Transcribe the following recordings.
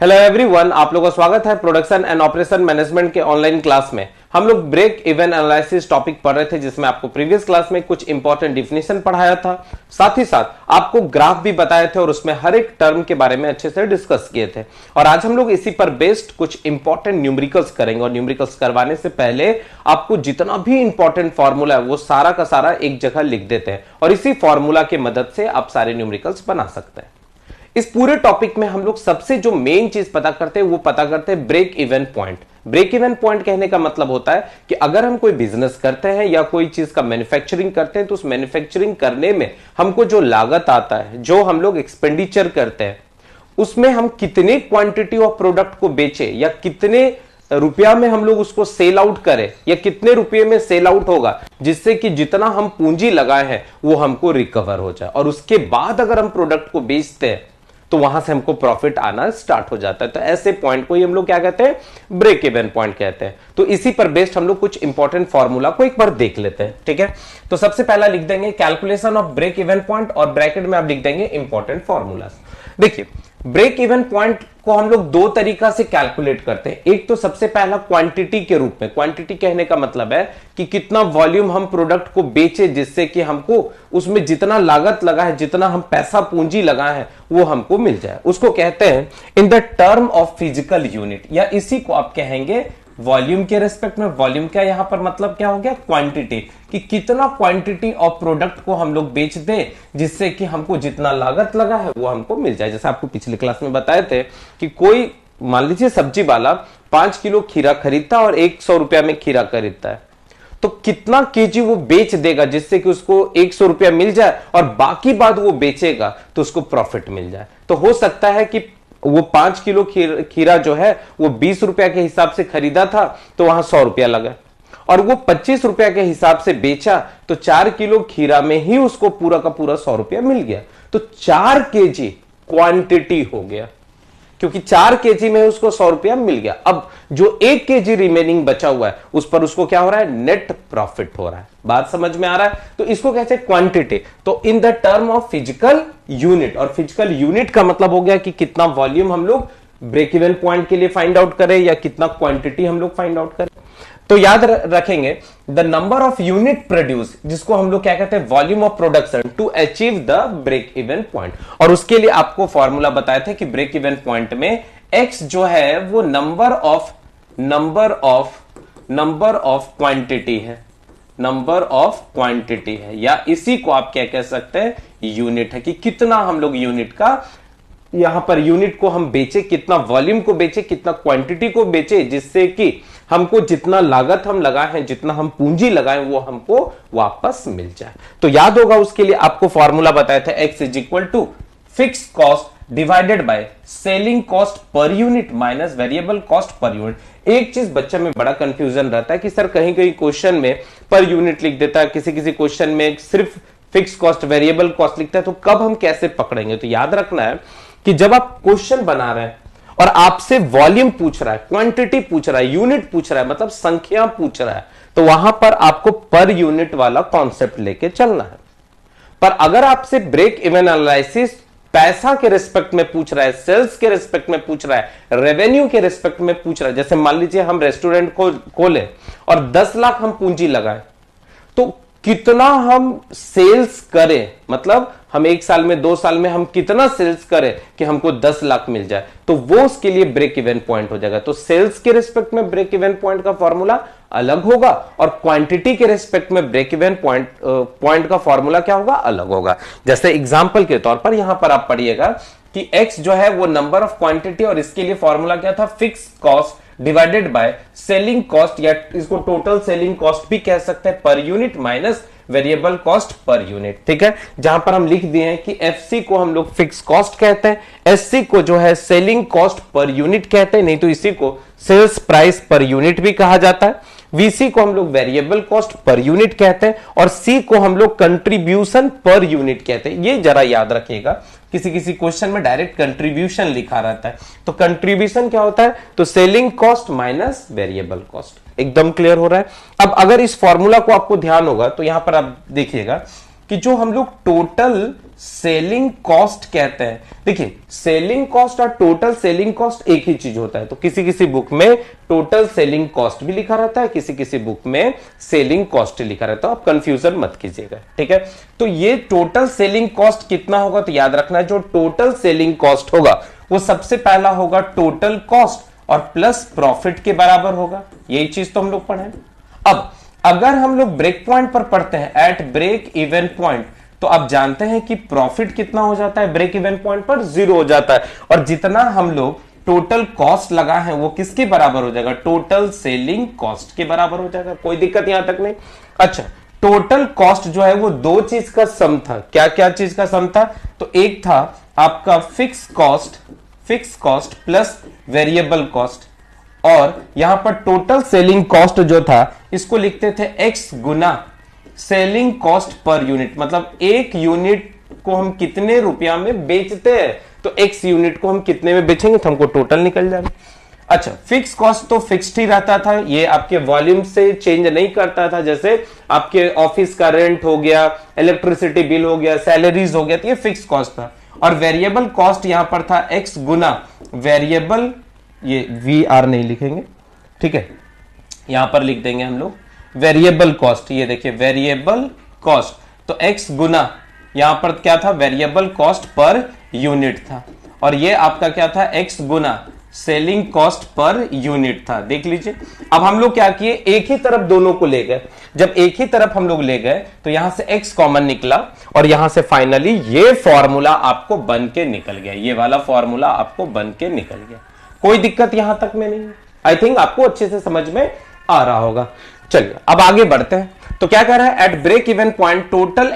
Hello everyone, आप लोगों का स्वागत है प्रोडक्शन एंड ऑपरेशन मैनेजमेंट के ऑनलाइन क्लास में। हम लोग ब्रेक इवन एनालिसिस टॉपिक पढ़ रहे थे, जिसमें आपको प्रीवियस क्लास में कुछ इंपॉर्टेंट डिफिनेशन पढ़ाया था, साथ ही साथ आपको ग्राफ भी बताए थे और उसमें हर एक टर्म के बारे में अच्छे से डिस्कस किए थे। और आज हम लोग इसी पर बेस्ड कुछ इंपॉर्टेंट न्यूमेरिकल्स करेंगे। और न्यूमेरिकल्स करवाने से पहले आपको जितना भी इंपॉर्टेंट फॉर्मूला है वो सारा का सारा एक जगह लिख देते हैं और इसी फॉर्मूला की मदद से आप सारे न्यूमेरिकल्स बना सकते हैं। इस पूरे टॉपिक में हम लोग सबसे जो मेन चीज पता करते हैं वो पता करते हैं break even point. Break even point कहने का मतलब होता है कि अगर हम कोई बिजनेस करते हैं या कोई चीज का मैन्युफैक्चरिंग करते हैं तो उस मैन्युफैक्चरिंग करने में हमको जो लागत आता है, जो हम लोग एक्सपेंडिचर करते हैं, उसमें हम कितने क्वांटिटी ऑफ प्रोडक्ट को बेचे या कितने रुपया में हम लोग उसको सेल आउट करें या कितने रुपये में सेल आउट होगा, जिससे कि जितना हम पूंजी लगाए हैं वो हमको रिकवर हो जाए। और उसके बाद अगर हम प्रोडक्ट को बेचते हैं तो वहां से हमको प्रॉफिट आना स्टार्ट हो जाता है। तो ऐसे पॉइंट को ही हम लोग क्या कहते हैं, ब्रेक इवन पॉइंट कहते हैं। तो इसी पर बेस्ड हम लोग कुछ इंपॉर्टेंट फॉर्मूला को एक बार देख लेते हैं, ठीक है। तो सबसे पहला लिख देंगे calculation of break even point और ब्रैकेट में आप लिख देंगे इंपॉर्टेंट फॉर्मूलास। देखिए, ब्रेक इवन पॉइंट को हम लोग दो तरीका से कैलकुलेट करते हैं। एक तो सबसे पहला क्वांटिटी के रूप में। क्वांटिटी कहने का मतलब है कि कितना वॉल्यूम हम प्रोडक्ट को बेचे, जिससे कि हमको उसमें जितना लागत लगा है, जितना हम पैसा पूंजी लगाए हैं वो हमको मिल जाए। उसको कहते हैं इन the term of physical unit, या इसी को आप कहेंगे वॉल्यूम के रेस्पेक्ट में। वॉल्यूम क्या यहां पर मतलब क्या हो गया, क्वांटिटी, कि कितना क्वांटिटी ऑफ प्रोडक्ट को हम लोग बेच दें जिससे कि हमको जितना लागत लगा है वो हमको मिल जाए। जैसे आपको पिछले क्लास में बताए थे कि कोई मान लीजिए सब्जी वाला 5 किलो खीरा खरीदता है और 100 रुपया में खीरा खरीदता है, तो कितना केजी वो बेच देगा जिससे कि उसको 100 रुपया मिल जाए और बाकी बाद वो बेचेगा तो उसको प्रॉफिट मिल जाए। तो हो सकता है कि वो 5 किलो खीरा जो है वो 20 रुपया के हिसाब से खरीदा था तो वहां 100 रुपया लगा, और वो 25 रुपया के हिसाब से बेचा तो 4 किलो खीरा में ही उसको पूरा का पूरा 100 रुपया मिल गया। तो 4 केजी क्वांटिटी हो गया, क्योंकि 4 केजी में उसको 100 रुपया मिल गया। अब जो 1 केजी रिमेनिंग बचा हुआ है उस पर उसको क्या हो रहा है, नेट प्रॉफिट हो रहा है। बात समझ में आ रहा है? तो इसको कहते हैं क्वांटिटी। तो इन the term of physical unit, और फिजिकल यूनिट का मतलब हो गया कि कितना वॉल्यूम हम लोग ब्रेक इवन पॉइंट के लिए फाइंड आउट करें या कितना क्वांटिटी हम लोग फाइंड आउट करें। तो याद रखेंगे the number of unit produce, जिसको हम लोग क्या कहते हैं, volume of production, to achieve the break even point. और उसके लिए आपको फॉर्मूला बताए थे कि ब्रेक इवन पॉइंट में x जो है वो नंबर ऑफ क्वांटिटी है, नंबर ऑफ क्वांटिटी है, या इसी को आप क्या कह सकते हैं, यूनिट है, कि कितना हम लोग यूनिट का, यहां पर यूनिट को हम बेचे, कितना वॉल्यूम को बेचे, कितना क्वांटिटी को बेचे, जिससे कि हमको जितना लागत हम लगाए हैं, जितना हम पूंजी लगाए वो हमको वापस मिल जाए। तो याद होगा उसके लिए आपको फॉर्मूला बताया था, x is equal to fix cost divided by selling cost per unit minus variable cost per unit. एक चीज बच्चे में बड़ा कंफ्यूजन रहता है कि सर कहीं कहीं क्वेश्चन में पर यूनिट लिख देता है, किसी किसी क्वेश्चन में सिर्फ फिक्स कॉस्ट वेरिएबल कॉस्ट लिखता है, तो कब हम कैसे पकड़ेंगे। तो याद रखना है कि जब आप क्वेश्चन बना रहे हैं और आपसे वॉल्यूम पूछ रहा है, क्वांटिटी पूछ रहा है, यूनिट पूछ रहा है, मतलब संख्या पूछ रहा है, तो वहां पर आपको पर यूनिट वाला कॉन्सेप्ट लेके चलना है। पर अगर आपसे ब्रेक इवन एनालिसिस पैसा के रिस्पेक्ट में पूछ रहा है, सेल्स के रिस्पेक्ट में पूछ रहा है, रेवेन्यू के रिस्पेक्ट में पूछ रहा है, जैसे मान लीजिए हम रेस्टोरेंट खोले और 10 लाख हम पूंजी लगाए, तो कितना हम सेल्स करें, मतलब हम 1 साल में 2 साल में हम कितना सेल्स करें कि हमको 10 लाख मिल जाए, तो वो उसके लिए ब्रेक इवन पॉइंट हो जाएगा। तो सेल्स के रिस्पेक्ट में ब्रेक इवन पॉइंट का फॉर्मूला अलग होगा और क्वांटिटी के रिस्पेक्ट में ब्रेक इवन पॉइंट का फॉर्मूला क्या होगा, अलग होगा। जैसे एग्जांपल के तौर पर यहां पर आप पढ़िएगा कि x जो है वो नंबर ऑफ क्वांटिटी, और इसके लिए फॉर्मूला क्या था, fix cost divided by selling cost, या इसको टोटल सेलिंग कॉस्ट भी कह सकते हैं, पर unit minus variable cost per unit, ठीक है। जहां पर हम लिख दिए हैं कि एफसी को हम लोग फिक्स कॉस्ट कहते हैं, एससी को जो है सेलिंग कॉस्ट पर यूनिट कहते हैं, नहीं तो इसी को सेल्स प्राइस पर यूनिट भी कहा जाता है, वीसी को हम लोग वेरिएबल कॉस्ट पर यूनिट कहते हैं, और सी को हम लोग कंट्रीब्यूशन पर यूनिट कहते हैं। ये जरा याद रखिएगा, किसी किसी क्वेश्चन में डायरेक्ट कंट्रीब्यूशन लिखा रहता है, तो कंट्रीब्यूशन क्या होता है, तो selling cost minus variable cost. एकदम क्लियर हो रहा है। अब अगर इस फॉर्मूला को आपको ध्यान होगा तो यहां पर आप देखिएगा कि जो हम लोग टोटल सेलिंग कॉस्ट कहते हैं। देखिए सेलिंग कॉस्ट और टोटल सेलिंग कॉस्ट एक ही चीज होता है। तो किसी किसी बुक में टोटल सेलिंग कॉस्ट भी लिखा रहता है, किसी किसी बुक में सेलिंग कॉस्ट लिखा रहता है। आप कंफ्यूजन मत कीजिएगा, ठीक है। तो ये टोटल सेलिंग कॉस्ट कितना होगा, तो याद रखना जो टोटल सेलिंग कॉस्ट होगा वो सबसे पहला होगा टोटल कॉस्ट और प्लस प्रॉफिट के बराबर होगा। यही चीज तो हम लोग पढ़े। अब अगर हम लोग ब्रेक पॉइंट पर पढ़ते हैं, एट ब्रेक इवन पॉइंट, तो आप जानते हैं कि प्रॉफिट कितना हो जाता है ब्रेक इवन पॉइंट पर, 0 हो जाता है। और जितना हम लोग टोटल कॉस्ट लगा है वो किसके बराबर हो जाएगा, टोटल सेलिंग कॉस्ट के बराबर हो जाएगा। कोई दिक्कत यहां तक नहीं। अच्छा, टोटल कॉस्ट जो है वो दो चीज का सम था। क्या क्या चीज का सम था, तो एक था आपका fix cost plus variable cost, और यहां पर टोटल सेलिंग कॉस्ट जो था इसको लिखते थे x गुना सेलिंग कॉस्ट पर यूनिट, मतलब एक यूनिट को हम कितने रुपया में बेचते हैं, तो x यूनिट को हम कितने में बेचेंगे तो हमको टोटल निकल जाएगा। अच्छा, फिक्स कॉस्ट तो फिक्स्ड ही रहता था, ये आपके वॉल्यूम से चेंज नहीं करता था। जैसे आपके ऑफिस का रेंट हो गया, इलेक्ट्रिसिटी बिल हो गया, सैलरीज हो गया, तो ये फिक्स कॉस्ट था। और वेरिएबल कॉस्ट यहां पर था x गुना वेरिएबल, ये VR नहीं लिखेंगे, ठीक है, यहां पर लिख देंगे हम लोग वेरिएबल कॉस्ट। ये देखिए वेरिएबल कॉस्ट, तो x गुना यहां पर क्या था, वेरिएबल कॉस्ट पर यूनिट था, और ये आपका क्या था, x गुना सेलिंग कॉस्ट पर यूनिट था। देख लीजिए, अब हम लोग क्या किए, एक ही तरफ दोनों को ले गए। जब एक ही तरफ हम लोग ले गए तो यहां से x कॉमन निकला, और यहां से फाइनली ये फॉर्मूला आपको बन के निकल गया, ये वाला फॉर्मूला आपको बन के निकल गया। कोई दिक्कत यहां तक में नहीं है। आई थिंक आपको अच्छे से समझ में आ रहा होगा। चलिए अब आगे बढ़ते हैं। तो क्या कह रहा है, at break even point total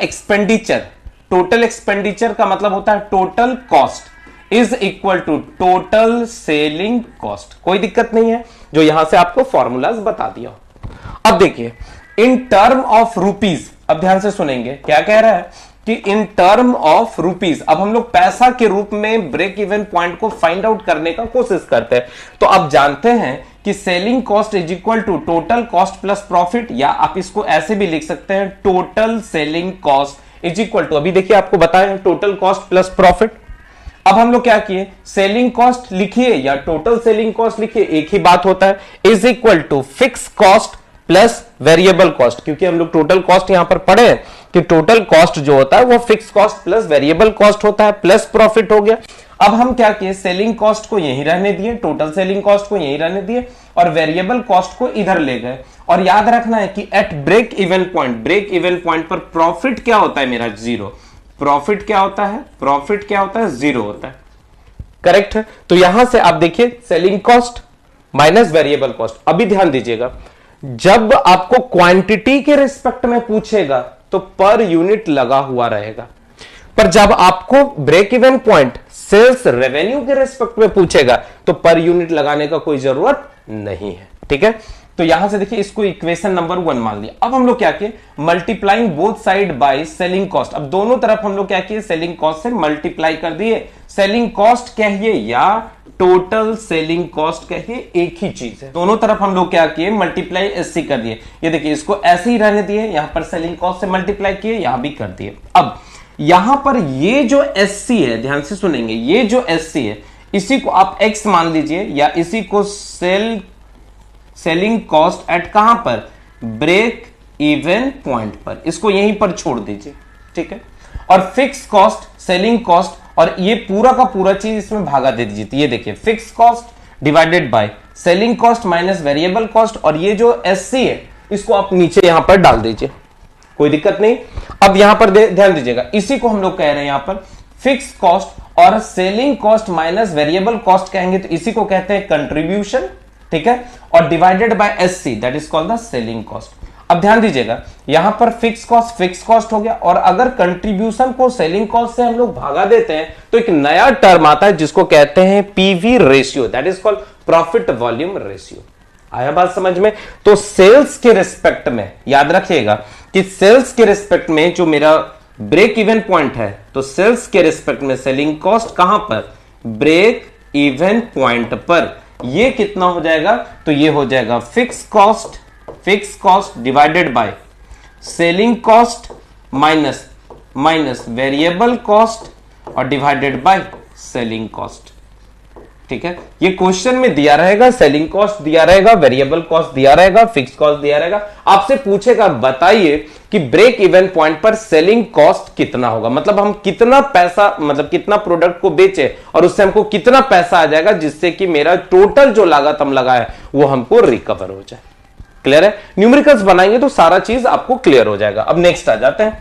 expenditure का मतलब होता है total cost is equal to total selling cost. कोई दिक्कत नहीं है, जो यहां से आपको फॉर्मूलाज बता दिया। अब देखिए इन टर्म ऑफ रुपीज, अब ध्यान से सुनेंगे क्या कह रहा है कि इन टर्म ऑफ रुपीज, अब हम लोग पैसा के रूप में ब्रेक इवन पॉइंट को फाइंड आउट करने का कोशिश करते हैं। तो आप जानते हैं कि selling cost is equal to total cost plus profit, या आप इसको ऐसे भी लिख सकते हैं total selling cost is equal to, अभी देखिए आपको बताया टोटल कॉस्ट प्लस प्रॉफिट। अब हम लोग क्या किए, सेलिंग कॉस्ट लिखिए या टोटल सेलिंग कॉस्ट लिखिए, एक ही बात होता है, is equal to fix cost plus variable cost. क्योंकि हम लोग टोटल कॉस्ट यहां पर पढ़े हैं कि टोटल कॉस्ट जो होता है वो fix cost plus variable cost होता है, प्लस प्रॉफिट हो गया। अब हम क्या किए, सेलिंग कॉस्ट को यहीं रहने दिए, टोटल सेलिंग कॉस्ट को यहीं रहने दिए, और वेरिएबल कॉस्ट को इधर ले गए। और याद रखना है कि एट ब्रेक इवन पॉइंट पर प्रॉफिट क्या होता है मेरा, 0। प्रॉफिट क्या होता है, 0 होता है। करेक्ट है। तो यहां से आप देखिए selling cost minus variable cost. अभी ध्यान दीजिएगा, जब आपको क्वांटिटी के रिस्पेक्ट में पूछेगा तो पर यूनिट लगा हुआ रहेगा, पर जब आपको break even point sales revenue के रिस्पेक्ट में पूछेगा तो पर यूनिट लगाने का कोई जरूरत नहीं है, ठीक है। तो यहां से देखिए इसको इक्वेशन नंबर 1 मान लिया। अब हम लोग क्या किए, multiplying both side by selling cost. अब दोनों तरफ हम लोग क्या किए, सेलिंग कॉस्ट से मल्टीप्लाई कर दिए। सेलिंग कॉस्ट कहिए या टोटल सेलिंग कॉस्ट कहिए, एक ही चीज है। दोनों तरफ हम लोग क्या किए, मल्टीप्लाई एससी कर दिए। ये देखिए इसको ऐसे ही रहने दिए, यहां पर सेलिंग कॉस्ट से मल्टीप्लाई किए, यहां भी कर दिए। अब यहां पर ये जो एससी है, ध्यान से सुनेंगे, ये जो एससी है इसी को आप एक्स मान लीजिए, या इसी को सेलिंग कॉस्ट एट कहां पर, ब्रेक इवन पॉइंट पर, इसको यहीं पर छोड़ दीजिए, ठीक है। और फिक्स कॉस्ट, सेलिंग कॉस्ट, और ये पूरा का पूरा चीज इसमें भागा दे दीजिए। ये देखिए fix cost divided by selling cost minus variable cost, और ये जो एससी है इसको आप नीचे यहां पर डाल दीजिए, कोई दिक्कत नहीं। अब यहां पर ध्यान दीजिएगा, इसी को हम लोग कह रहे हैं यहां पर फिक्स कॉस्ट, और selling cost minus variable cost कहेंगे तो इसी को कहते हैं कंट्रीब्यूशन, ठीक है। और divided by SC, that is called the selling cost. अब ध्यान दीजिएगा, यहां पर फिक्स कॉस्ट हो गया, और अगर कंट्रीब्यूशन को सेलिंग कॉस्ट से हम लोग भागा देते हैं तो एक नया टर्म आता है जिसको कहते हैं PV ratio, that is called profit volume ratio. आया बात समझ में। तो सेल्स के रिस्पेक्ट में याद रखिएगा कि सेल्स के रिस्पेक्ट में जो मेरा ब्रेक इवन पॉइंट है, तो सेल्स के रिस्पेक्ट में सेलिंग कॉस्ट कहां पर, ब्रेक इवन पॉइंट पर, ये कितना हो जाएगा, तो ये हो जाएगा fix cost divided by selling cost minus minus variable cost और डिवाइडेड बाय सेलिंग कॉस्ट। ठीक है, ये क्वेश्चन में दिया रहेगा, सेलिंग कॉस्ट दिया रहेगा, वेरिएबल कॉस्ट दिया रहेगा, फिक्स कॉस्ट दिया रहेगा। आपसे पूछेगा बताइए कि ब्रेक इवन पॉइंट पर सेलिंग कॉस्ट कितना होगा, मतलब हम कितना पैसा, मतलब कितना प्रोडक्ट को बेचे और उससे हमको कितना पैसा आ जाएगा जिससे कि मेरा टोटल जो लागत हम लगाए वो हमको रिकवर हो जाए। क्लियर है? न्यूमेरिकल्स बनाएंगे तो सारा चीज आपको क्लियर हो जाएगा। अब नेक्स्ट आ जाते हैं।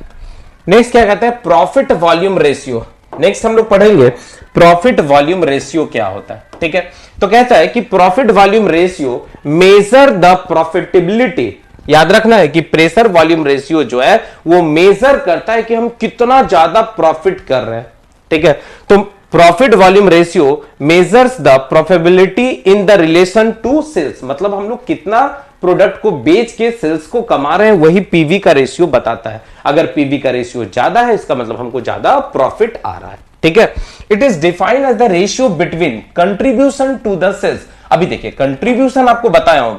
नेक्स्ट क्या कहते हैं? Profit volume ratio. नेक्स्ट हम लोग पढ़ेंगे प्रॉफिट वॉल्यूम रेशियो क्या होता है। ठीक है, तो कहता है कि profit volume ratio measure the profitability. याद रखना है कि प्रेशर वॉल्यूम रेशियो जो है वो मेजर करता है कि हम कितना ज्यादा प्रॉफिट कर रहे हैं। ठीक है, तो profit volume ratio measures the profitability in the relation to sales, मतलब हम लोग कितना प्रोडक्ट को बेच के सेल्स को कमा रहे हैं, वही पीवी का रेशियो बताता है। अगर पीवी का रेशियो ज्यादा है इसका मतलब हमको ज्यादा प्रॉफिट आ रहा है। ठीक है, it is defined as the ratio between contribution to the sales. अभी देखिए कंट्रीब्यूशन आपको बताया हूं,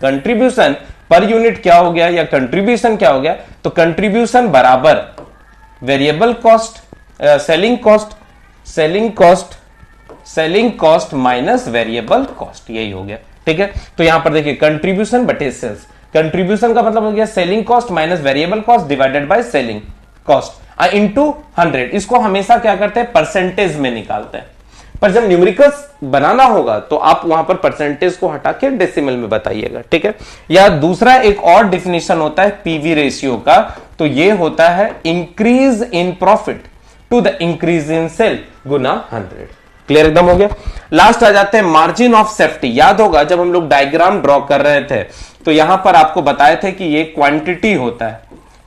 कंट्रीब्यूशन पर यूनिट क्या हो गया या कंट्रीब्यूशन क्या हो गया, तो कंट्रीब्यूशन बराबर variable cost, selling cost minus variable cost, यही हो गया। ठीक है, तो यहां पर देखिए कंट्रीब्यूशन बटे सेल्स, कंट्रीब्यूशन का मतलब हो गया selling cost minus variable cost divided by selling cost into 100। इसको हमेशा क्या करते हैं? परसेंटेज में निकालते हैं, पर जब न्यूमेरिकल्स बनाना होगा तो आप वहां पर परसेंटेज को हटा के डेसिमल में बताइएगा। ठीक है, या दूसरा एक और डिफिनेशन होता है पीवी रेशियो का, तो ये होता है increase in profit to the increase in sale गुना 100। क्लियर एकदम हो गया। लास्ट आ जाते हैं मार्जिन ऑफ सेफ्टी। याद होगा जब हम लोग डायग्राम ड्रॉ कर रहे थे तो यहां पर आपको बताए थे कि ये क्वांटिटी होता है,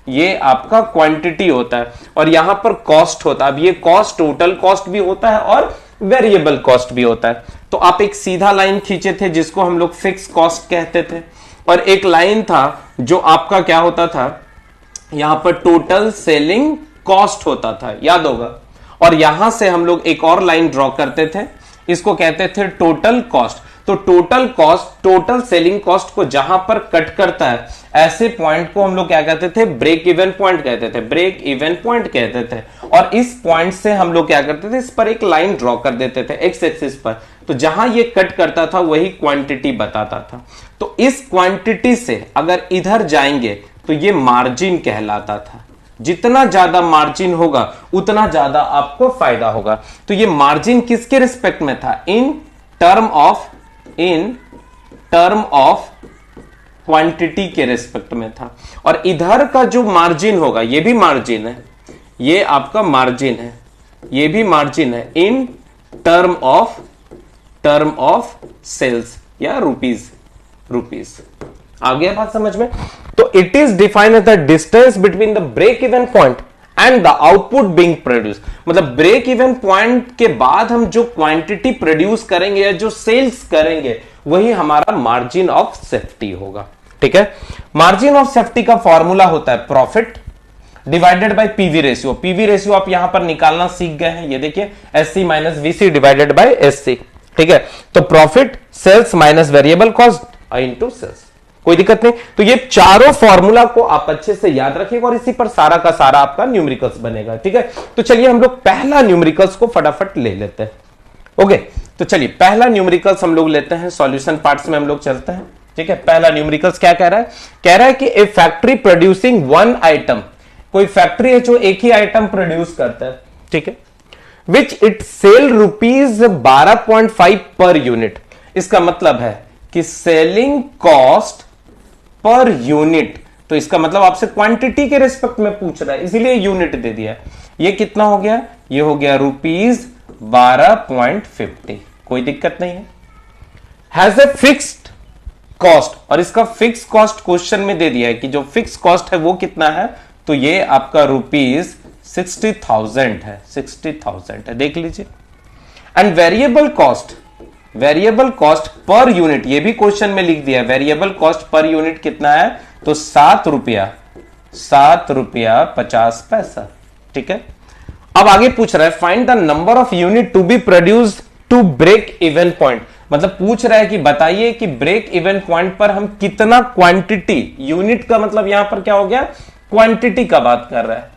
ये आपका क्वांटिटी होता है और यहां पर कॉस्ट होता है। अब ये कॉस्ट टोटल कॉस्ट भी होता है और वेरिएबल कॉस्ट भी होता है। तो आप एक सीधा लाइन खींचे थे जिसको हम लोग फिक्स कॉस्ट कहते थे, और एक लाइन था जो आपका क्या होता था, यहां पर टोटल सेलिंग कॉस्ट होता था, याद होगा। और यहां से हम लोग एक और लाइन ड्रॉ करते थे, इसको कहते थे टोटल कॉस्ट। तो total cost total selling cost को जहां पर कट करता है, ऐसे पॉइंट को हम लोग क्या कहते थे? ब्रेक इवन पॉइंट कहते थे, ब्रेक इवन पॉइंट कहते थे। और इस पॉइंट से हम लोग क्या करते थे? इस पर एक लाइन ड्रॉ कर देते थे एक्स एक्सिस पर, तो जहां ये कट करता था वही क्वांटिटी बताता था। तो इस क्वांटिटी से अगर इधर जाएंगे तो ये मार्जिन कहलाता था। जितना ज्यादा मार्जिन होगा उतना ज्यादा आपको फायदा होगा। तो ये मार्जिन किसके रिस्पेक्ट में था? इन टर्म ऑफ क्वांटिटी के रिस्पेक्ट में था। और इधर का जो मार्जिन होगा, ये भी मार्जिन है, ये आपका मार्जिन है, ये भी मार्जिन है इन टर्म ऑफ सेल्स या रुपीज। आ गया बात समझ में? तो it is defined as the distance between the break even point and the output being produce. मतलब ब्रेक इवन पॉइंट के बाद हम जो क्वांटिटी प्रोड्यूस करेंगे या जो सेल्स करेंगे वही हमारा मार्जिन ऑफ सेफ्टी होगा। ठीक है, मार्जिन ऑफ सेफ्टी का फॉर्मूला होता है profit divided by PV ratio. PV ratio आप यहां पर निकालना सीख गए हैं, ये देखिए SC minus VC divided by SC. ठीक है, तो profit sales minus variable cost into sales, कोई दिक्कत नहीं। तो ये चारों फॉर्मूला को आप अच्छे से याद रखिएगा और इसी पर सारा का सारा आपका न्यूमेरिकल्स बनेगा। ठीक है, तो चलिए हम लोग पहला न्यूमेरिकल्स को फटाफट ले लेते हैं। ओके, तो चलिए पहला न्यूमेरिकल्स हम लोग लेते हैं, सॉल्यूशन पार्ट्स में हम लोग चलते हैं। ठीक है, पहला न्यूमेरिकल्स क्या कह रहा है? कह रहा है कि ए फैक्ट्री प्रोड्यूसिंग वन आइटम, कोई फैक्ट्री है जो एक ही आइटम प्रोड्यूस करता है। ठीक है, which it cell rupees 12.5 per unit. इसका मतलब है कि सेलिंग कॉस्ट पर यूनिट, तो इसका मतलब आपसे क्वांटिटी के रिस्पेक्ट में पूछ रहा है, इसीलिए यूनिट दे दिया। ये कितना हो गया? ये हो गया रुपीज 12.50, कोई दिक्कत नहीं है। हैज ए फिक्स्ड कॉस्ट, और इसका फिक्स कॉस्ट क्वेश्चन में दे दिया है कि जो फिक्स कॉस्ट है वो कितना है, तो ये आपका रुपीज 60,000 है, 60,000 है, देख लीजिए। And variable cost per unit, ये भी क्वेश्चन में लिख दिया, वेरिएबल कॉस्ट पर यूनिट कितना है, तो 7 रुपया 50 पैसा। ठीक है, अब आगे पूछ रहा है find the number of unit to be produced to break even point. मतलब पूछ रहा है कि बताइए कि ब्रेक इवन पॉइंट पर हम कितना क्वांटिटी, यूनिट का मतलब यहां पर क्या हो गया? क्वांटिटी का बात कर रहा है,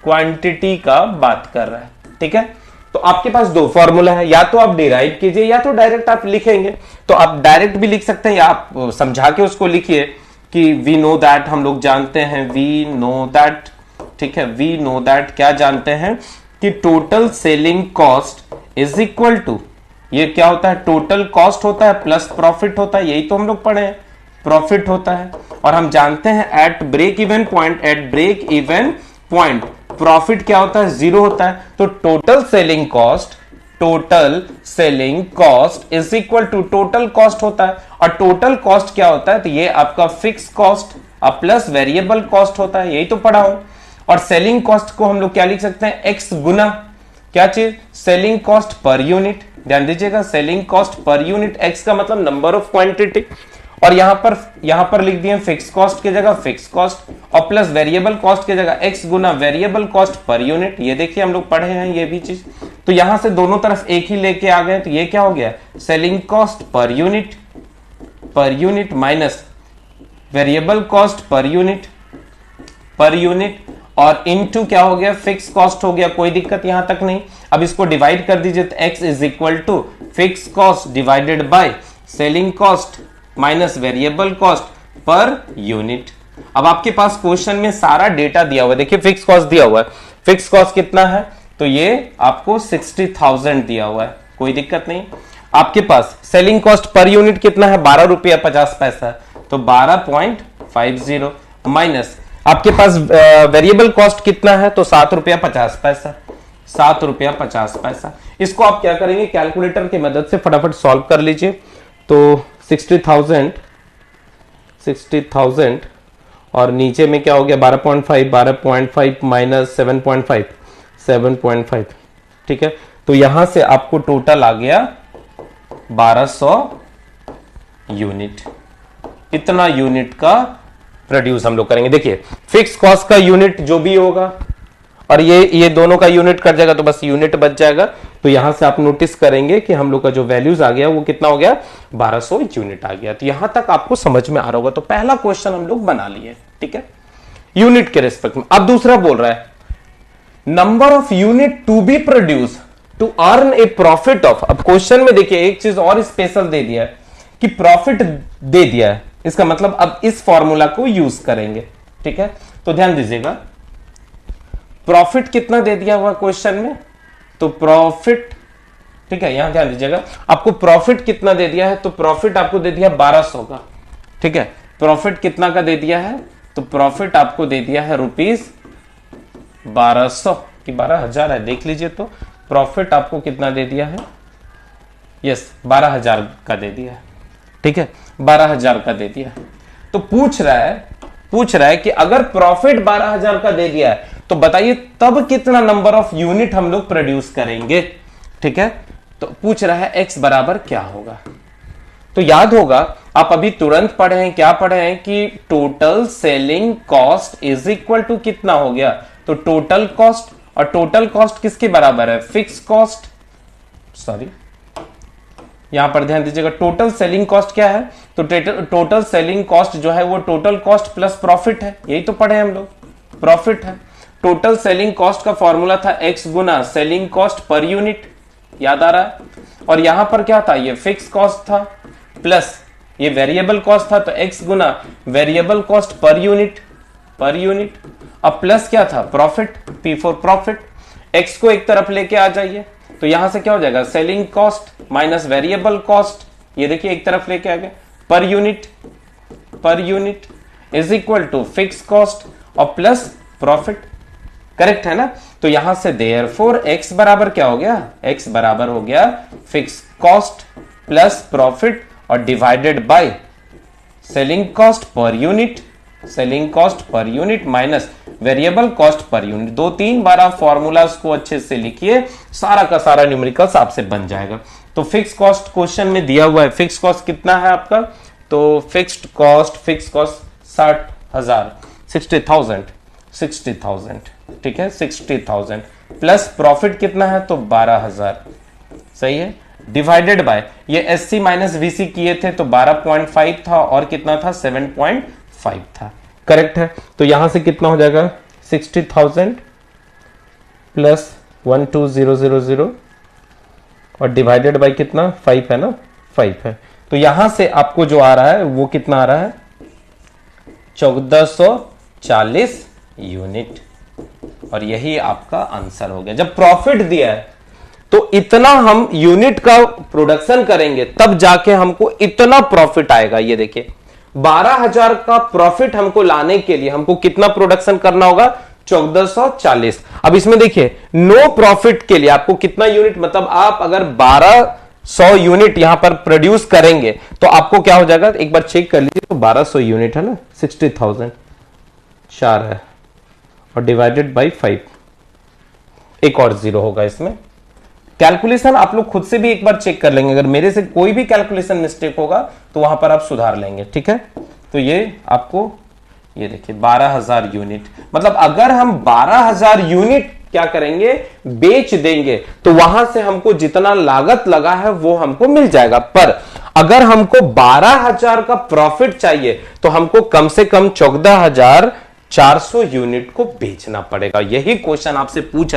क्वांटिटी का बात कर रहा है। ठीक है, तो आपके पास दो फॉर्मूला है, या तो आप डिराइव कीजिए या तो डायरेक्ट आप लिखेंगे। तो आप डायरेक्ट भी लिख सकते हैं या आप समझा के उसको लिखिए कि वी नो दैट, हम लोग जानते हैं, वी नो दैट। ठीक है, वी नो दैट क्या जानते हैं कि total selling cost is equal to, ये क्या होता है, टोटल कॉस्ट होता है प्लस प्रॉफिट होता है, यही तो हम लोग पढ़े हैं, प्रॉफिट होता है। और हम जानते हैं at break even point, at break even point profit क्या होता है, जीरो होता है। तो total selling cost is equal to total cost होता है। और टोटल कॉस्ट क्या होता है, तो ये आपका फिक्स कॉस्ट अब प्लस वेरिएबल कॉस्ट होता है, यही तो पढ़ा हो। और सेलिंग कॉस्ट को हम लोग क्या लिख सकते हैं, एक्स गुना क्या चीज, सेलिंग कॉस्ट पर यूनिट। ध्यान दीजिएगा, selling cost per unit, x का मतलब नंबर ऑफ क्वांटिटी। और यहां पर लिख दिए फिक्स कॉस्ट की जगह फिक्स कॉस्ट और प्लस वेरिएबल कॉस्ट की जगह एक्स गुना वेरिएबल कॉस्ट पर यूनिट। ये देखिए हम लोग पढ़े हैं ये भी चीज। तो यहां से दोनों तरफ एक ही लेके आ गए, तो ये क्या हो गया, selling cost per unit minus variable cost per unit और इनटू क्या हो गया, फिक्स कॉस्ट हो गया। कोई दिक्कत यहां तक नहीं। अब इसको डिवाइड कर दीजिए, तो x is equal to fix cost divided by selling cost minus variable cost per unit. अब आपके पास क्वेश्चन में सारा डेटा दिया हुआ है, देखिए फिक्स कॉस्ट दिया हुआ है, फिक्स कॉस्ट कितना है, तो ये आपको 60,000 दिया हुआ है, कोई दिक्कत नहीं। आपके पास सेलिंग कॉस्ट पर यूनिट कितना है, 12 रुपया 50 पैसा, तो 12.50 माइनस आपके पास वेरिएबल कॉस्ट कितना है, तो 7 रुपया 50 पैसा, 7 रुपया 50 पैसा। इसको आप क्या करेंगे, कैलकुलेटर की मदद से फटाफट सॉल्व कर लीजिए। तो 60,000 और नीचे में क्या हो गया, 12.5 माइनस 7.5, ठीक है। तो यहां से आपको टोटल आ गया 1200 यूनिट। इतना यूनिट का प्रोड्यूस हम लोग करेंगे। देखिए फिक्स कॉस्ट का यूनिट जो भी होगा और ये दोनों का यूनिट कर जाएगा, तो बस यूनिट बच जाएगा। तो यहां से आप नोटिस करेंगे कि हम लोग का जो वैल्यूज आ गया वो कितना हो गया, 1200 यूनिट आ गया। तो यहां तक आपको समझ में आ रहा होगा। तो पहला क्वेश्चन हम लोग बना लिए, ठीक है, यूनिट के रेस्पेक्ट में। अब दूसरा बोल रहा है number of unit to be produce to earn a profit of. अब क्वेश्चन में देखिए एक चीज और स्पेशल दे दिया है कि प्रॉफिट दे दिया है, इसका मतलब अब इस फॉर्मूला को यूज करेंगे, ठीक है। तो ध्यान दीजिएगा, प्रॉफिट कितना दे दिया हुआ क्वेश्चन में, तो प्रॉफिट, ठीक है, यहां ध्यान दीजिएगा, आपको प्रॉफिट कितना दे दिया है, तो प्रॉफिट आपको दे दिया 1200 का, ठीक है। प्रॉफिट कितना का दे दिया है, तो प्रॉफिट आपको दे दिया है रुपीस 1200 की 12,000 है, देख लीजिए। तो प्रॉफिट आपको कितना दे दिया है, यस 12,000 का दे दिया है, ठीक है, 12,000 का दे दिया है। तो पूछ रहा है कि अगर प्रॉफिट 12,000 का दे दिया है तो बताइए तब कितना नंबर ऑफ यूनिट हम लोग प्रोड्यूस करेंगे, ठीक है। तो पूछ रहा है एक्स बराबर क्या होगा। तो याद होगा, आप अभी तुरंत पढ़े हैं, क्या पढ़े हैं कि total selling cost is equal to कितना हो गया, तो टोटल कॉस्ट। और टोटल कॉस्ट किसके बराबर है, फिक्स कॉस्ट, सॉरी यहां पर ध्यान दीजिएगा, टोटल सेलिंग कॉस्ट क्या है, तो टोटल सेलिंग कॉस्ट जो है वो टोटल कॉस्ट प्लस प्रॉफिट है, यही तो पढ़े हम लोग, प्रॉफिट है। टोटल सेलिंग कॉस्ट का फॉर्मूला था एक्स गुना सेलिंग कॉस्ट पर यूनिट, याद आ रहा है। और यहां पर क्या था, ये फिक्स कॉस्ट था प्लस ये वेरिएबल कॉस्ट था, तो एक्स गुना वेरिएबल कॉस्ट पर यूनिट, अब प्लस क्या था, profit, P for profit. X को एक तरफ लेके आ जाइए, तो यहां से क्या हो जाएगा, selling cost minus variable cost, ये देखिए एक तरफ लेके आ गए, per unit is equal to fix cost और प्लस प्रॉफिट, करेक्ट है ना। तो यहां से देयरफॉर एक्स बराबर क्या हो गया, एक्स बराबर हो गया फिक्स कॉस्ट प्लस प्रॉफिट और divided by selling cost per unit minus variable cost per unit. 2-3 बार आप फॉर्मूलाज को अच्छे से लिखिए, सारा का सारा न्यूमेरिकल्स आपसे बन जाएगा। तो फिक्स कॉस्ट क्वेश्चन में दिया हुआ है, फिक्स कॉस्ट कितना है आपका, तो फिक्स कॉस्ट 60,000, ठीक है, 60,000 प्लस प्रॉफिट कितना है, तो 12,000, सही है, डिवाइडेड बाय ये एससी माइनस वीसी किए थे तो 12.5 था और कितना था, 7.5 था, करेक्ट है। तो यहां से कितना हो जाएगा, 60,000 प्लस 12000 और डिवाइडेड बाय कितना 5 है ना, 5 है। तो यहां से आपको जो आ रहा है वो कितना आ रहा है 1440 यूनिट, और यही आपका आंसर हो गया। जब प्रॉफिट दिया है तो इतना हम यूनिट का प्रोडक्शन करेंगे तब जाके हमको इतना प्रॉफिट आएगा। ये देखिए 12,000 का प्रॉफिट हमको लाने के लिए हमको कितना प्रोडक्शन करना होगा 1440। अब इसमें देखिए नो प्रॉफिट के लिए आपको कितना यूनिट, मतलब आप अगर 1200 यूनिट यहां पर प्रोड्यूस करेंगे तो आपको क्या हो जाएगा, एक बार चेक कर लीजिए। तो 1200 यूनिट है ना, 60,000 4 है और डिवाइडेड बाय 5, एक और जीरो होगा इसमें। कैलकुलेशन आप लोग खुद से भी एक बार चेक कर लेंगे, अगर मेरे से कोई भी कैलकुलेशन मिस्टेक होगा तो वहां पर आप सुधार लेंगे, ठीक है। तो ये आपको ये देखिए 12,000 यूनिट, मतलब अगर हम 12,000 यूनिट क्या करेंगे बेच देंगे तो वहां से हमको जितना लागत लगा है वो हमको मिल जाएगा। पर अगर हमको 12,000 का प्रॉफिट चाहिए तो हमको कम से कम 14,400 यूनिट को बेचना पड़ेगा। यही क्वेश्चन आपसे पूछ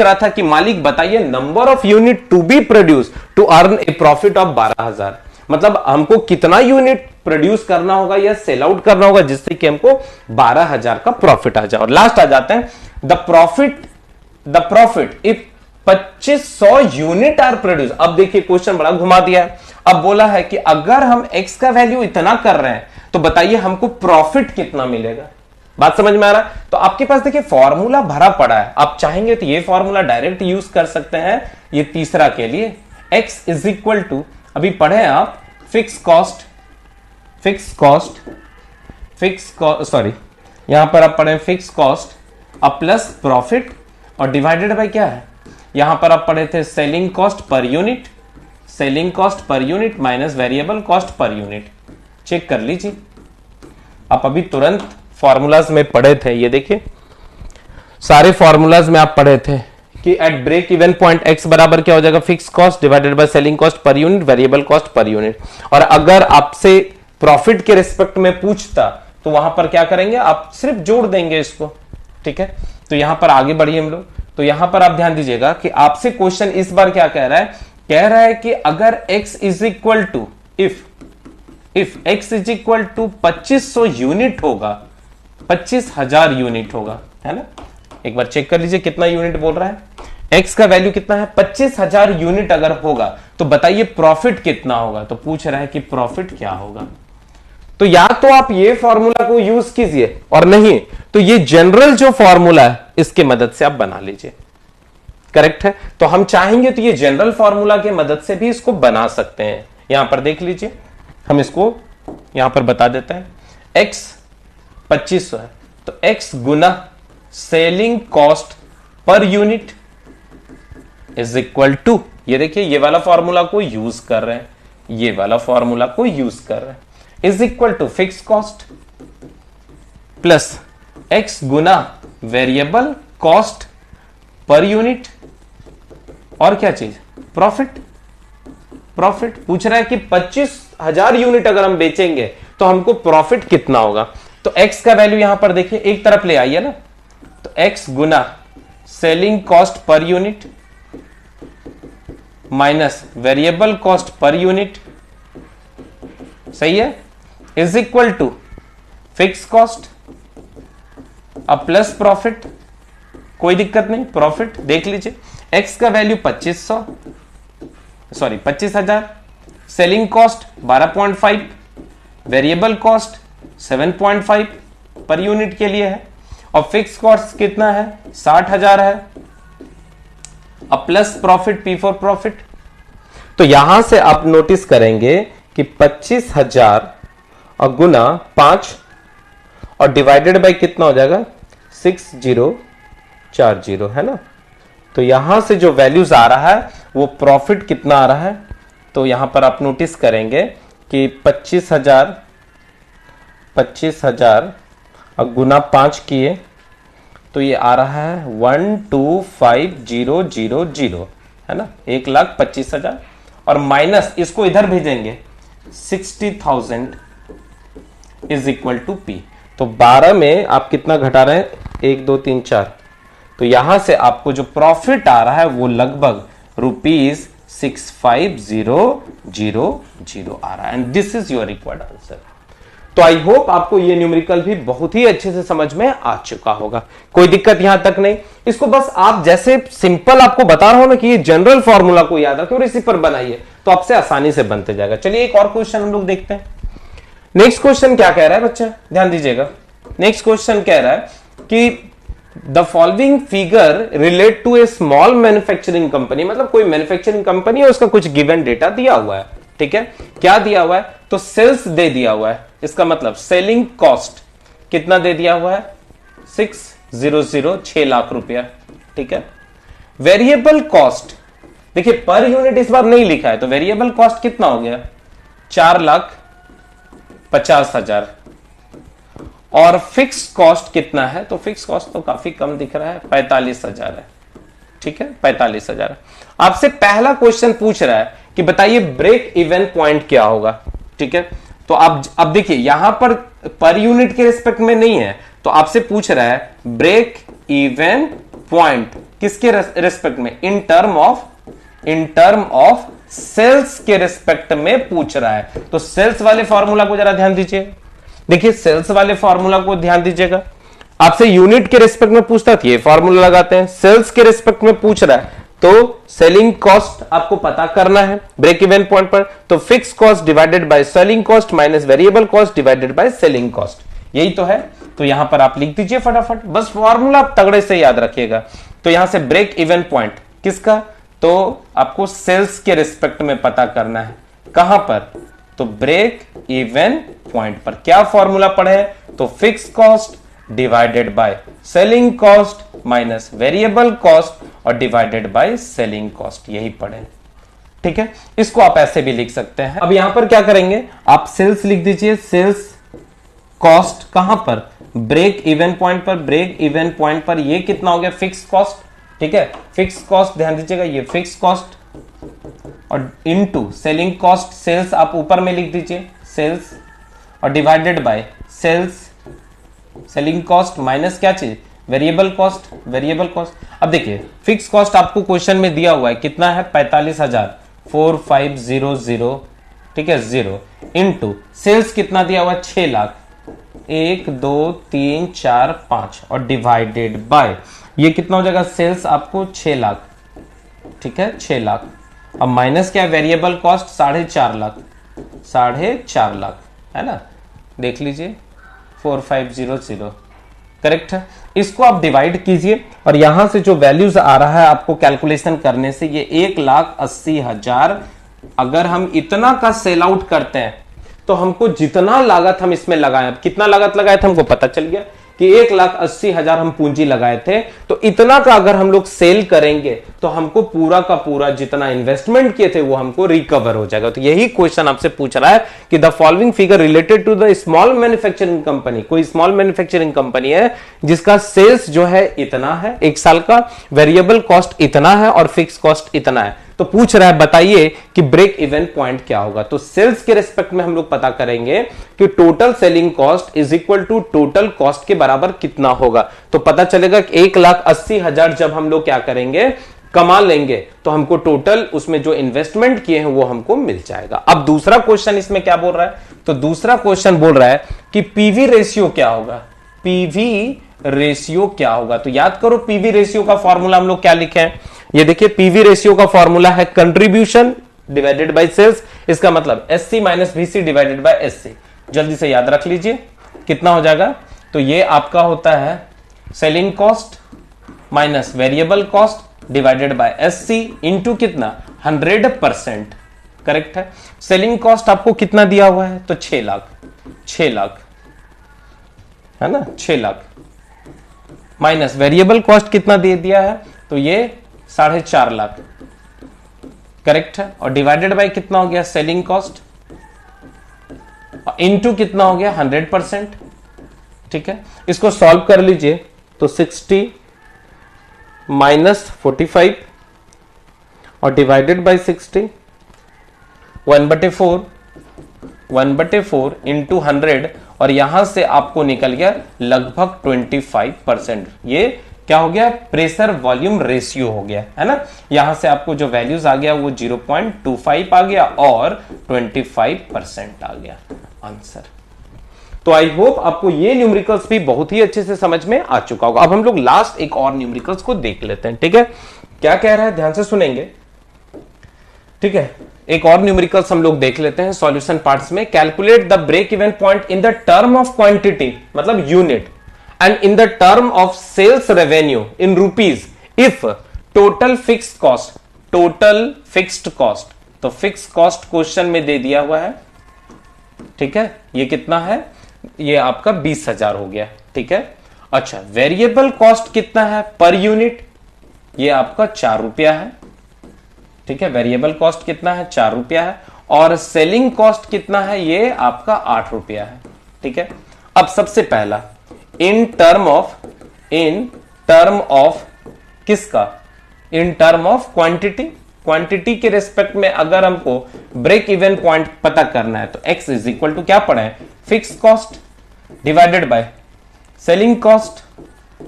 रहा था कि मालिक बताइए number of unit to be produce to earn a profit of 12,000, मतलब हमको कितना यूनिट प्रोड्यूस करना होगा या सेल आउट करना होगा जिससे कि हमको 12,000 का प्रॉफिट आ जाए। और लास्ट आ जाते हैं the profit if 2500 unit are produce. अब देखिए क्वेश्चन बड़ा घुमा दिया है। अब बोला है कि अगर हम एक्स का वैल्यू इतना कर रहे हैं तो बताइए हमको प्रॉफिट कितना मिलेगा। बात समझ में आ रहा है? तो आपके पास देखिए फॉर्मूला भरा पड़ा है, आप चाहेंगे तो ये फॉर्मूला डायरेक्ट यूज कर सकते हैं। ये तीसरा के लिए x इज इक्वल टू, अभी पढ़े आप, सॉरी यहां पर आप पढ़े फिक्स कॉस्ट अब प्लस प्रॉफिट और डिवाइडेड बाय क्या है, यहां पर आप पढ़े थे selling cost per unit minus variable cost per unit. Check कर लीजिए, आप अभी तुरंत फॉर्मूलाज में पढ़े थे। ये देखिए सारे फॉर्मूलाज में आप पढ़े थे कि at break even point x बराबर क्या हो जाएगा fix cost divided by selling cost per unit variable cost per unit. और अगर आपसे प्रॉफिट के रिस्पेक्ट में पूछता तो वहां पर क्या करेंगे, आप सिर्फ जोड़ देंगे इसको, ठीक है। तो यहां पर आगे बढ़िए हम लोग। तो यहां पर आप ध्यान दीजिएगा कि आपसे क्वेश्चन इस बार क्या कह रहा है कि अगर x is equal to if x is equal to 2500 unit होगा, 25,000 यूनिट होगा, है ना। एक बार चेक कर लीजिए कितना यूनिट बोल रहा है, x का वैल्यू कितना है 25,000 यूनिट अगर होगा तो बताइए प्रॉफिट कितना होगा। तो पूछ रहा है कि प्रॉफिट क्या होगा। तो या तो आप ये फॉर्मूला को यूज कीजिए और नहीं तो ये जनरल जो फॉर्मूला है इसके मदद से आप बना लीजिए, करेक्ट है। तो हम चाहेंगे तो ये जनरल फॉर्मूला की मदद से भी इसको बना सकते हैं। यहां पर देख लीजिए, हम इसको यहां पर बता देते हैं। x 2500 है तो x गुना selling cost per unit is equal to, ये देखिए ये वाला फॉर्मूला को यूज कर रहे हैं, ये वाला फॉर्मूला को यूज कर रहे हैं, is equal to fix cost plus x गुना वेरिएबल कॉस्ट पर यूनिट और क्या चीज प्रॉफिट पूछ रहा है कि 25,000 यूनिट अगर हम बेचेंगे तो हमको प्रॉफिट कितना होगा। तो x का वैल्यू यहां पर देखिए एक तरफ ले आइए ना, तो x गुना selling cost per unit minus variable cost per unit, सही है, is equal to fix cost अब प्लस प्रॉफिट, कोई दिक्कत नहीं, प्रॉफिट देख लीजिए x का value 25,000, selling cost 12.5, variable cost 7.5 per unit के लिए है और फिक्स कॉस्ट कितना है 60,000 है, अब plus profit P for profit. तो यहां से आप नोटिस करेंगे कि 25,000 और गुना 5 और डिवाइडेड बाय कितना हो जाएगा 6040, है ना। तो यहां से जो वैल्यूज आ रहा है वो प्रॉफिट कितना आ रहा है, तो यहां पर आप नोटिस करेंगे कि 25,000 और गुना 5 किए तो ये आ रहा है 125,000, है ना, 1,25,000 और माइनस इसको इधर भेजेंगे 60,000 इज इक्वल टू P। तो 12 में आप कितना घटा रहे हैं 1 2 3 4 तो यहां से आपको जो प्रॉफिट आ रहा है वो लगभग ₹65000 आ रहा है, and this is your required answer. तो आई होप आपको ये न्यूमेरिकल भी बहुत ही अच्छे से समझ में आ चुका होगा, कोई दिक्कत यहां तक नहीं। इसको बस आप जैसे सिंपल आपको बता रहा हूं ना कि ये जनरल फॉर्मूला को याद रखें और इसी पर बनाइए, तो आपसे आसानी से बनते जाएगा। चलिए एक और क्वेश्चन हम लोग देखते हैं। नेक्स्ट क्वेश्चन क्या कह रहा है बच्चा, ध्यान दीजिएगा। नेक्स्ट क्वेश्चन कह रहा है कि the following figure relate to a small manufacturing company, मतलब कोई मैन्युफैक्चरिंग कंपनी है, उसका कुछ गिवन डेटा दिया हुआ है, ठीक है। क्या दिया हुआ है, तो सेल्स दे दिया हुआ है, इसका मतलब सेलिंग कॉस्ट कितना दे दिया हुआ है, 6 लाख रुपया, ठीक है। वेरिएबल कॉस्ट देखिए पर यूनिट इस बार नहीं लिखा है, तो वेरिएबल कॉस्ट कितना हो गया, 4,50,000। और फिक्स कॉस्ट कितना है, तो फिक्स कॉस्ट तो काफी कम दिख रहा है, 45,000 है, ठीक है, 45,000। आपसे पहला क्वेश्चन पूछ रहा है कि बताइए ब्रेक इवन पॉइंट क्या होगा, ठीक है। तो आप अब देखिए यहां पर यूनिट के रिस्पेक्ट में नहीं है, तो आपसे पूछ रहा है ब्रेक इवन पॉइंट किसके रिस्पेक्ट में, इन टर्म ऑफ सेल्स के रिस्पेक्ट में पूछ रहा है। तो सेल्स वाले फॉर्मूला को जरा ध्यान दीजिए, देखिए सेल्स वाले फॉर्मूला को ध्यान दीजिएगा। आपसे यूनिट के रिस्पेक्ट में पूछता था, ये फॉर्मूला लगाते हैं। सेल्स के रिस्पेक्ट में पूछ रहा है, तो सेलिंग कॉस्ट आपको पता करना है ब्रेक इवन पॉइंट पर, तो fix cost divided by selling cost minus variable cost divided by selling cost, यही तो है। तो यहां पर आप लिख दीजिए फटाफट, बस फॉर्मूला आप तगड़े से याद रखिएगा। तो यहां से ब्रेक इवन पॉइंट किसका, तो आपको सेल्स के रिस्पेक्ट में पता करना है, कहां पर, तो ब्रेक इवन पॉइंट पर। क्या फॉर्मूला पढ़े, तो fix cost divided by selling cost minus variable cost और डिवाइडेड बाय सेलिंग कॉस्ट, यही पढ़े, ठीक है। इसको आप ऐसे भी लिख सकते हैं। अब यहां पर क्या करेंगे, आप सेल्स लिख दीजिए, सेल्स कॉस्ट कहां पर, ब्रेक इवन पॉइंट पर। ब्रेक इवन पॉइंट पर ये कितना हो गया, फिक्स कॉस्ट, ठीक है। फिक्स कॉस्ट ध्यान दीजिएगा, ये फिक्स कॉस्ट और इनटू सेलिंग कॉस्ट, सेल्स आप ऊपर में लिख दीजिए सेल्स, और divided by sales selling cost minus क्या चीज, वेरिएबल कॉस्ट, वेरिएबल कॉस्ट। अब देखिए फिक्स कॉस्ट आपको क्वेश्चन में दिया हुआ है कितना है, 45,000, ठीक है, 0 इनटू सेल्स कितना दिया हुआ है, 6 लाख, 1 2 3 4 5 और डिवाइडेड बाय ये कितना हो जाएगा, सेल्स आपको 6 लाख, ठीक है, 6 लाख। अब माइनस क्या है, वेरिएबल कॉस्ट 4.5 लाख, 4.5 लाख है ना, देख लीजिए 4500, करेक्ट है। इसको आप डिवाइड कीजिए और यहां से जो वैल्यूज आ रहा है आपको कैलकुलेशन करने से, ये 1,80,000 अगर हम इतना का सेल आउट करते हैं तो हमको जितना लागत हम इसमें लगाए, कितना लागत लगाए थे हमको पता चल गया कि 1,80,000 हम पूंजी लगाए थे, तो इतना का अगर हम लोग सेल करेंगे तो हमको पूरा का पूरा जितना इन्वेस्टमेंट किए थे वो हमको रिकवर हो जाएगा। तो यही क्वेश्चन आपसे पूछ रहा है कि the following figure related to the small manufacturing company, कोई स्मॉल मैन्युफैक्चरिंग कंपनी है जिसका सेल्स जो है इतना है 1 साल का, वेरिएबल कॉस्ट इतना है और फिक्स कॉस्ट इतना है, तो पूछ रहा है बताइए कि ब्रेक इवन पॉइंट क्या होगा। तो सेल्स के रिस्पेक्ट में हम लोग पता करेंगे कि total selling cost is equal to total cost के बराबर कितना होगा। तो पता चलेगा कि 1,80,000 जब हम लोग क्या करेंगे, कमा लेंगे, तो हमको टोटल उसमें जो इन्वेस्टमेंट किए हैं वो हमको मिल जाएगा। अब दूसरा क्वेश्चन इसमें क्या बोल रहा है, तो दूसरा क्वेश्चन बोल रहा है कि पीवी रेशियो क्या होगा, पीवी रेशियो क्या होगा। तो याद करो पीवी रेशियो का फॉर्मूला हम लोग क्या लिखे हैं, ये देखिए पीवी रेशियो का फॉर्मूला है कंट्रीब्यूशन डिवाइडेड बाय सेल्स, इसका मतलब SC minus VC divided by SC. जल्दी से याद रख लीजिए कितना हो जाएगा, तो ये आपका होता है selling cost minus variable cost divided by SC into कितना 100%, करेक्ट है। सेलिंग कॉस्ट आपको कितना दिया हुआ है, तो 6 लाख, 6 लाख है ना, 6 लाख माइनस वेरिएबल कॉस्ट कितना दे दिया है, तो ये 4.5 लाख, करेक्ट है। और डिवाइडेड बाय कितना हो गया, सेलिंग कॉस्ट, इनटू कितना हो गया 100%, ठीक है। इसको सॉल्व कर लीजिए तो 60 माइनस 45 और डिवाइडेड बाय 60, 1/4 इंटू 100 और यहां से आपको निकल गया लगभग 25%। ये क्या हो गया, प्रेशर वॉल्यूम रेशियो हो गया, है ना। यहां से आपको जो वैल्यूज आ गया वो 0.25 आ गया और 25% आ गया आंसर। तो आई होप आपको ये न्यूमेरिकल्स भी बहुत ही अच्छे से समझ में आ चुका होगा। अब हम लोग लास्ट एक और न्यूमेरिकल्स को देख लेते हैं, ठीक है। क्या कह रहा है, ध्यान से सुनेंगे, ठीक है। एक और न्यूमेरिकल्स हम लोग देख लेते हैं सॉल्यूशन पार्ट्स में। Calculate the break even point in the term of quantity, मतलब unit, and in the term of sales revenue in rupees if total fixed cost, total fixed cost, तो फिक्स्ड कॉस्ट क्वेश्चन में दे दिया हुआ है, ठीक है। ये कितना है, ये आपका 20,000 हो गया, ठीक है। अच्छा, वेरिएबल कॉस्ट कितना है पर यूनिट, ये आपका 4 रुपया है, ठीक है। वेरिएबल कॉस्ट कितना है, 4 रुपया है। और सेलिंग कॉस्ट कितना है, ये आपका 8 रुपया है, ठीक है। अब सबसे पहला इन टर्म ऑफ किसका, इन टर्म ऑफ क्वांटिटी, क्वांटिटी के रिस्पेक्ट में अगर हमको ब्रेक इवन पॉइंट पता करना है तो x इज इक्वल टू क्या पढ़े, fix cost divided by selling cost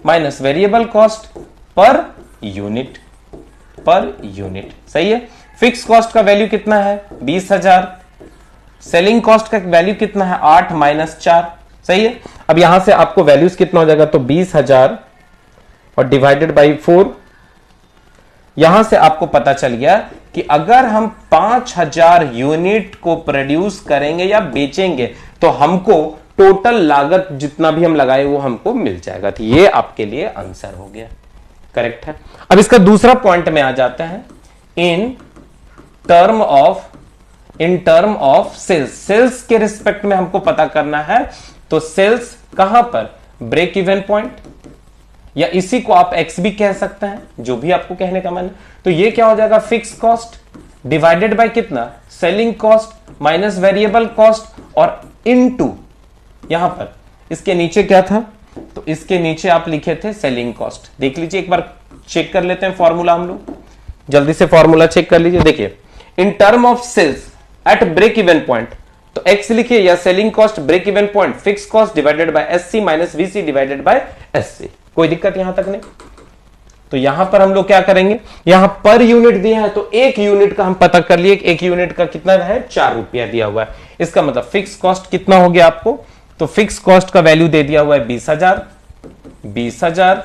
minus variable cost per unit, पर यूनिट, सही है। फिक्स कॉस्ट का वैल्यू कितना है 20,000, सेलिंग कॉस्ट का वैल्यू कितना है 8 माइनस 4, सही है। अब यहां से आपको वैल्यूज कितना हो जाएगा, तो 20,000 और डिवाइडेड बाई 4। यहां से आपको पता चल गया कि अगर हम 5,000 यूनिट को प्रोड्यूस करेंगे या बेचेंगे तो हमको टोटल लागत जितना भी हम लगाए वो हमको मिल जाएगा। तो ये आपके लिए आंसर हो गया, करेक्ट है। अब इसका दूसरा पॉइंट में आ जाते हैं, in term of sales, sales के रिस्पेक्ट में हमको पता करना है, तो सेल्स कहां पर, ब्रेक इवन पॉइंट, या इसी को आप एक्स भी कह सकते हैं, जो भी आपको कहने का मन है। तो ये क्या हो जाएगा, फिक्स कॉस्ट डिवाइडेड बाय कितना, selling cost minus variable cost और इनटू, यहां पर इसके नीचे क्या था, तो इसके नीचे आप लिखे थे सेलिंग कॉस्ट। देख लीजिए, एक बार चेक कर लेते हैं फॉर्मूला, हम लोग जल्दी से फॉर्मूला चेक कर लीजिए। देखिए, in term of sales at break even point, तो एक्स लिखिए, या selling cost break even point fix cost divided by SC minus VC divided by SC. कोई दिक्कत यहां तक नहीं। तो यहां पर हम लोग क्या करेंगे, यहां पर यूनिट दिया है तो एक यूनिट का हम पता कर लिए, एक यूनिट का कितना है 4 रुपया दिया हुआ है। इसका मतलब फिक्स कॉस्ट कितना हो गया आपको, तो फिक्स कॉस्ट का वैल्यू दे दिया हुआ है 20,000,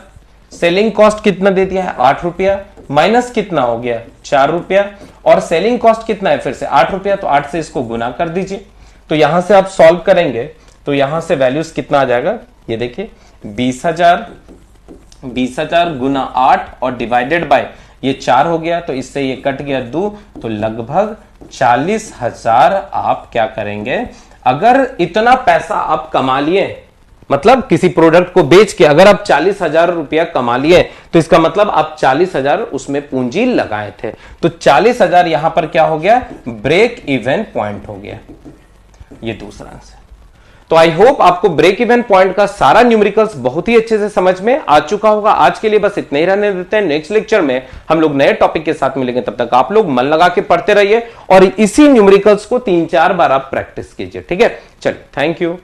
सेलिंग कॉस्ट कितना दे दिया है 8 रुपया, माइनस कितना हो गया 4 रुपया, और सेलिंग कॉस्ट कितना है फिर से 8 रुपया, तो 8 से इसको गुना कर दीजिए। तो यहां से आप सॉल्व करेंगे तो यहां से वैल्यूज कितना आ जाएगा, ये देखिए 20,000 गुना 8 और डिवाइडेड बाय ये 4 हो गया, तो इससे ये कट गया 2, तो लगभग 40,000 आप क्या करेंगे, अगर इतना पैसा आप कमा लिए, मतलब किसी प्रोडक्ट को बेच के अगर आप 40,000 रुपया कमा लिए, तो इसका मतलब आप 40,000 उसमें पूंजी लगाए थे। तो 40,000 यहां पर क्या हो गया, ब्रेक इवन पॉइंट हो गया। ये दूसरा आंसर। तो आई होप आपको ब्रेक इवन पॉइंट का सारा न्यूमेरिकल्स बहुत ही अच्छे से समझ में आ चुका होगा। आज के लिए बस इतना ही रहने देते हैं। नेक्स्ट लेक्चर में हम लोग नए टॉपिक के साथ मिलेंगे, तब तक आप लोग मन लगा के पढ़ते रहिए और इसी न्यूमेरिकल्स को 3-4 बार आप प्रैक्टिस कीजिए, ठीक है। चलिए, थैंक यू।